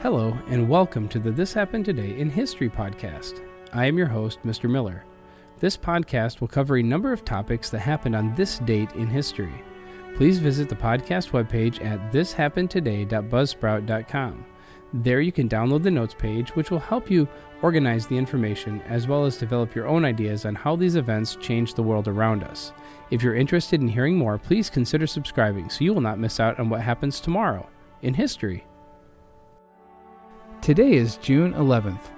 Hello, and welcome to the This Happened Today in History podcast. I am your host, Mr. Miller. This podcast will cover a number of topics that happened on this date in history. Please visit the podcast webpage at thishappenedtoday.buzzsprout.com. There you can download the notes page, which will help you organize the information as well as develop your own ideas on how these events change the world around us. If you're interested in hearing more, please consider subscribing so you will not miss out on what happens tomorrow in history. Today is June 11th.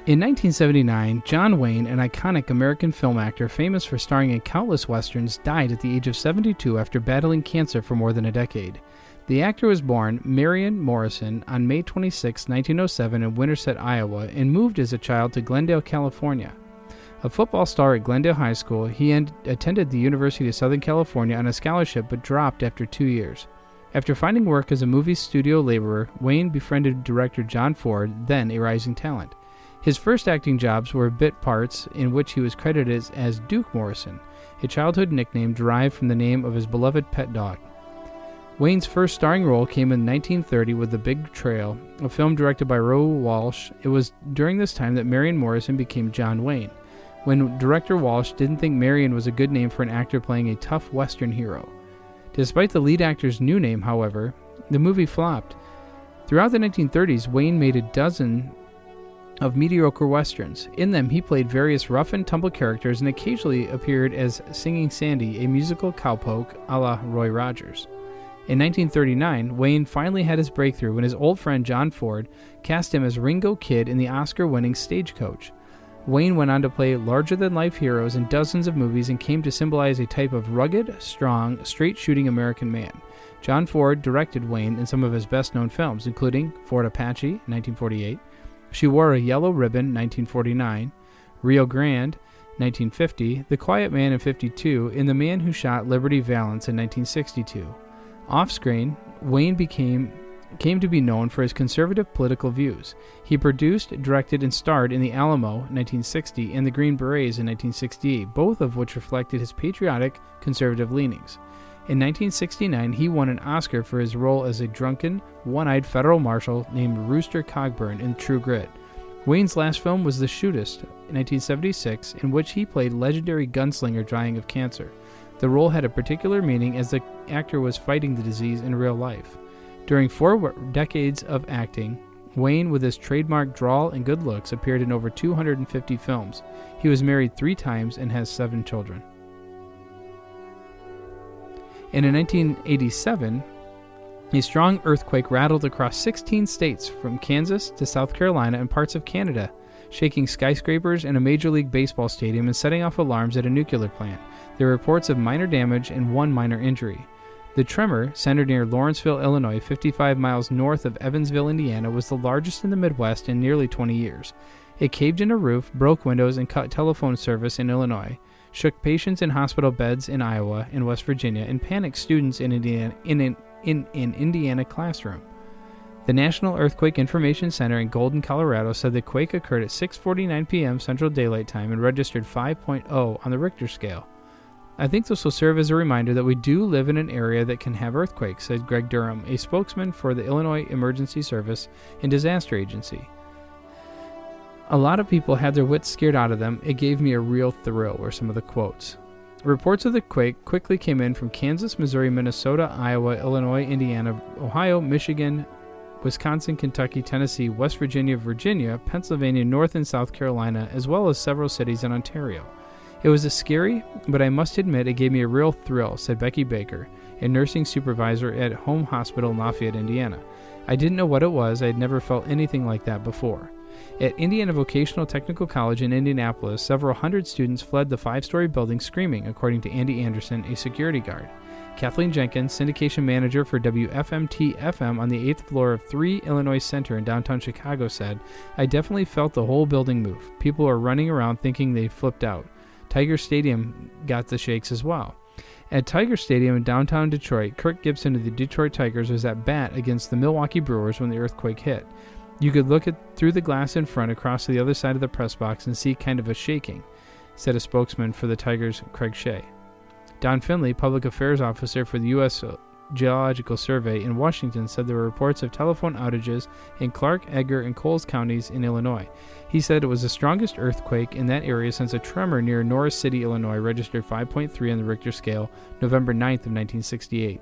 In 1979, John Wayne, an iconic American film actor famous for starring in countless westerns, died at the age of 72 after battling cancer for more than a decade. The actor was born Marion Morrison on May 26, 1907 in Winterset, Iowa, and moved as a child to Glendale, California. A football star at Glendale High School, he attended the University of Southern California on a scholarship but dropped after 2 years. After finding work as a movie studio laborer, Wayne befriended director John Ford, then a rising talent. His first acting jobs were bit parts in which he was credited as Duke Morrison, a childhood nickname derived from the name of his beloved pet dog. Wayne's first starring role came in 1930 with The Big Trail, a film directed by Roe Walsh. It was during this time that Marion Morrison became John Wayne, when director Walsh didn't think Marion was a good name for an actor playing a tough Western hero. Despite the lead actor's new name, however, the movie flopped. Throughout the 1930s, Wayne made a dozen of mediocre westerns. In them, he played various rough-and-tumble characters and occasionally appeared as Singing Sandy, a musical cowpoke a la Roy Rogers. In 1939, Wayne finally had his breakthrough when his old friend John Ford cast him as Ringo Kid in the Oscar-winning Stagecoach. Wayne went on to play larger-than-life heroes in dozens of movies and came to symbolize a type of rugged, strong, straight-shooting American man. John Ford directed Wayne in some of his best-known films, including Fort Apache, 1948, She Wore a Yellow Ribbon, 1949, Rio Grande, 1950, The Quiet Man in 52, and The Man Who Shot Liberty Valance in 1962. Off-screen, Wayne came to be known for his conservative political views. He produced, directed, and starred in The Alamo, 1960, and The Green Berets in 1968, both of which reflected his patriotic, conservative leanings. In 1969, he won an Oscar for his role as a drunken, one-eyed federal marshal named Rooster Cogburn in True Grit. Wayne's last film was The Shootist, in 1976, in which he played legendary gunslinger dying of cancer. The role had a particular meaning as the actor was fighting the disease in real life. During 4 decades of acting, Wayne, with his trademark drawl and good looks, appeared in over 250 films. He was married 3 times and has 7 children. And in 1987, a strong earthquake rattled across 16 states from Kansas to South Carolina and parts of Canada, shaking skyscrapers and a Major League Baseball stadium and setting off alarms at a nuclear plant. There were reports of minor damage and 1 minor injury. The tremor, centered near Lawrenceville, Illinois, 55 miles north of Evansville, Indiana, was the largest in the Midwest in nearly 20 years. It caved in a roof, broke windows, and cut telephone service in Illinois, shook patients in hospital beds in Iowa and West Virginia, and panicked students in an Indiana classroom. The National Earthquake Information Center in Golden, Colorado, said the quake occurred at 6:49 p.m. Central Daylight Time and registered 5.0 on the Richter scale. I think this will serve as a reminder that we do live in an area that can have earthquakes, said Greg Durham, a spokesman for the Illinois Emergency Service and Disaster Agency. A lot of people had their wits scared out of them. It gave me a real thrill, were some of the quotes. Reports of the quake quickly came in from Kansas, Missouri, Minnesota, Iowa, Illinois, Indiana, Ohio, Michigan, Wisconsin, Kentucky, Tennessee, West Virginia, Pennsylvania, North and South Carolina, as well as several cities in Ontario. It was scary, but I must admit it gave me a real thrill, said Becky Baker, a nursing supervisor at Home Hospital in Lafayette, Indiana. I didn't know what it was. I had never felt anything like that before. At Indiana Vocational Technical College in Indianapolis, several hundred students fled the 5-story building screaming, according to Andy Anderson, a security guard. Kathleen Jenkins, syndication manager for WFMT-FM on the 8th floor of 3 Illinois Center in downtown Chicago, said, I definitely felt the whole building move. People were running around thinking they flipped out. Tiger Stadium got the shakes as well. At Tiger Stadium in downtown Detroit, Kirk Gibson of the Detroit Tigers was at bat against the Milwaukee Brewers when the earthquake hit. You could look through the glass in front across to the other side of the press box and see kind of a shaking, said a spokesman for the Tigers, Craig Shea. Don Finley, public affairs officer for the Geological Survey in Washington said there were reports of telephone outages in Clark, Edgar, and Coles counties in Illinois. He said it was the strongest earthquake in that area since a tremor near Norris City, Illinois, registered 5.3 on the Richter scale November 9th of 1968.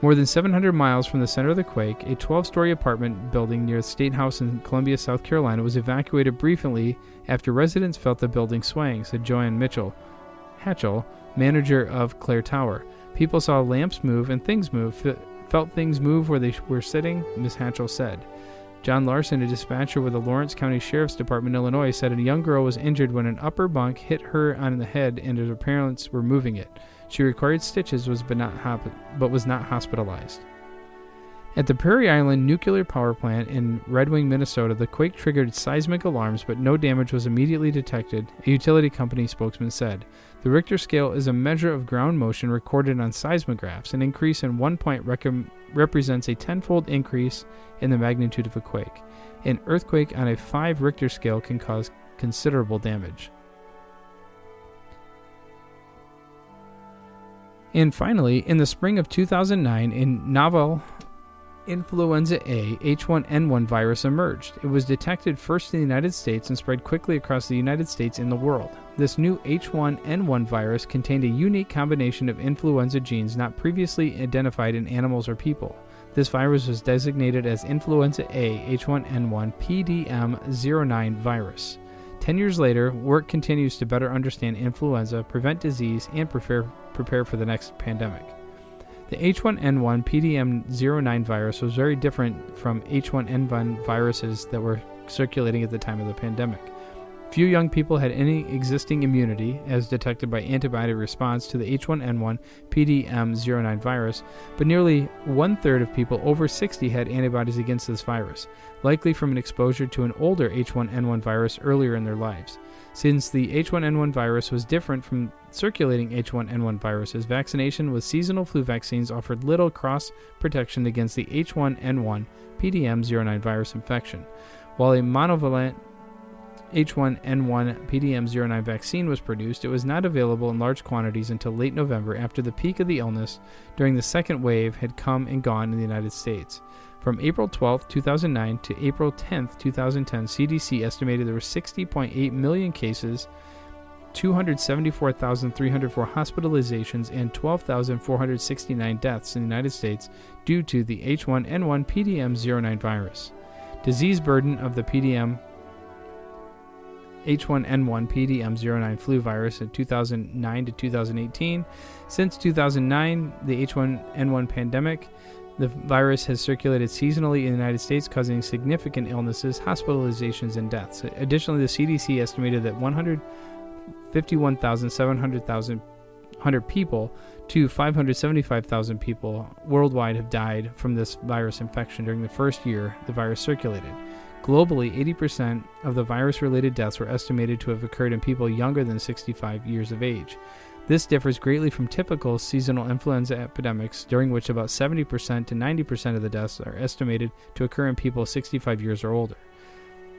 More than 700 miles from the center of the quake, a 12-story apartment building near the State House in Columbia, South Carolina, was evacuated briefly after residents felt the building swaying, said Joanne Hatchell, manager of Clare Tower. People saw lamps move and things move, felt things move where they were sitting, Ms. Hatchell said. John Larson, a dispatcher with the Lawrence County Sheriff's Department in Illinois, said a young girl was injured when an upper bunk hit her on the head and her parents were moving it. She required stitches but was not hospitalized. At the Prairie Island Nuclear Power Plant in Red Wing, Minnesota, the quake triggered seismic alarms, but no damage was immediately detected, a utility company spokesman said. The Richter scale is a measure of ground motion recorded on seismographs. An increase in 1 point represents a tenfold increase in the magnitude of a quake. An earthquake on a 5 Richter scale can cause considerable damage. And finally, in the spring of 2009, a novel influenza A H1N1 virus emerged. It was detected first in the United States and spread quickly across the United States and the world. This new H1N1 virus contained a unique combination of influenza genes not previously identified in animals or people. This virus was designated as influenza A H1N1 PDM09 virus. 10 years later, work continues to better understand influenza, prevent disease, and prepare for the next pandemic. The H1N1 PDM09 virus was very different from H1N1 viruses that were circulating at the time of the pandemic. Few young people had any existing immunity, as detected by antibody response to the H1N1 PDM09 virus, but nearly one-third of people over 60 had antibodies against this virus, likely from an exposure to an older H1N1 virus earlier in their lives. Since the H1N1 virus was different from circulating H1N1 viruses, vaccination with seasonal flu vaccines offered little cross-protection against the H1N1 PDM09 virus infection. While a monovalent H1N1 PDM09 vaccine was produced, it was not available in large quantities until late November, after the peak of the illness during the second wave had come and gone in the United States. From April 12, 2009 to April 10, 2010, CDC estimated there were 60.8 million cases, 274,304 hospitalizations, and 12,469 deaths in the United States due to the H1N1 PDM09 virus. Disease burden of the H1N1 PDM09 flu virus in 2009 to 2018. Since 2009, the H1N1 pandemic, the virus has circulated seasonally in the United States, causing significant illnesses, hospitalizations, and deaths. Additionally, the CDC estimated that 151,700 people to 575,000 people worldwide have died from this virus infection during the first year the virus circulated. Globally, 80% of the virus-related deaths were estimated to have occurred in people younger than 65 years of age. This differs greatly from typical seasonal influenza epidemics, during which about 70% to 90% of the deaths are estimated to occur in people 65 years or older.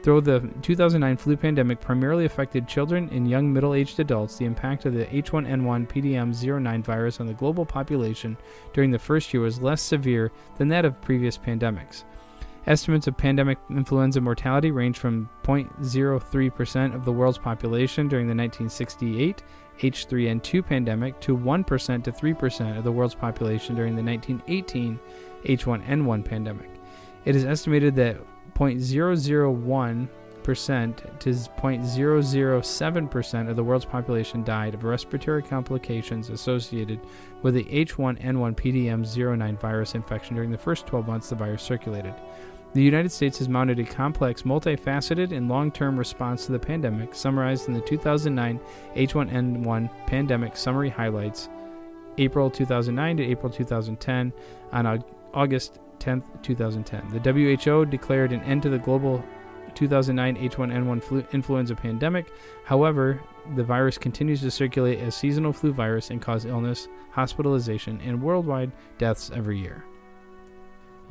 Though the 2009 flu pandemic primarily affected children and young middle-aged adults, the impact of the H1N1 PDM09 virus on the global population during the first year was less severe than that of previous pandemics. Estimates of pandemic influenza mortality range from 0.03% of the world's population during the 1968 H3N2 pandemic to 1% to 3% of the world's population during the 1918 H1N1 pandemic. It is estimated that 0.001% to 0.007% of the world's population died of respiratory complications associated with the H1N1 PDM09 virus infection during the first 12 months the virus circulated. The United States has mounted a complex, multifaceted, and long-term response to the pandemic, summarized in the 2009 H1N1 Pandemic Summary Highlights, April 2009 to April 2010, on August 10, 2010. The WHO declared an end to the global 2009 H1N1 influenza pandemic. However, the virus continues to circulate as seasonal flu virus and cause illness, hospitalization, and worldwide deaths every year.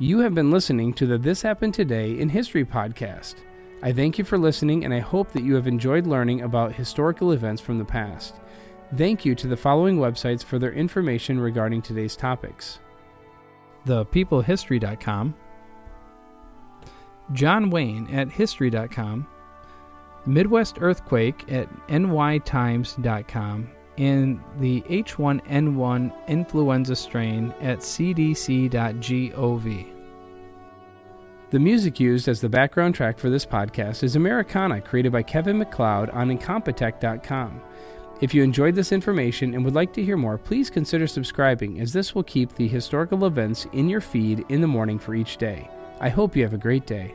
You have been listening to the This Happened Today in History podcast. I thank you for listening, and I hope that you have enjoyed learning about historical events from the past. Thank you to the following websites for their information regarding today's topics: thepeoplehistory.com, John Wayne at history.com, Midwest Earthquake at nytimes.com, and the H1N1 influenza strain at cdc.gov. The music used as the background track for this podcast is Americana, created by Kevin MacLeod on Incompetech.com. If you enjoyed this information and would like to hear more, please consider subscribing, as this will keep the historical events in your feed in the morning for each day. I hope you have a great day.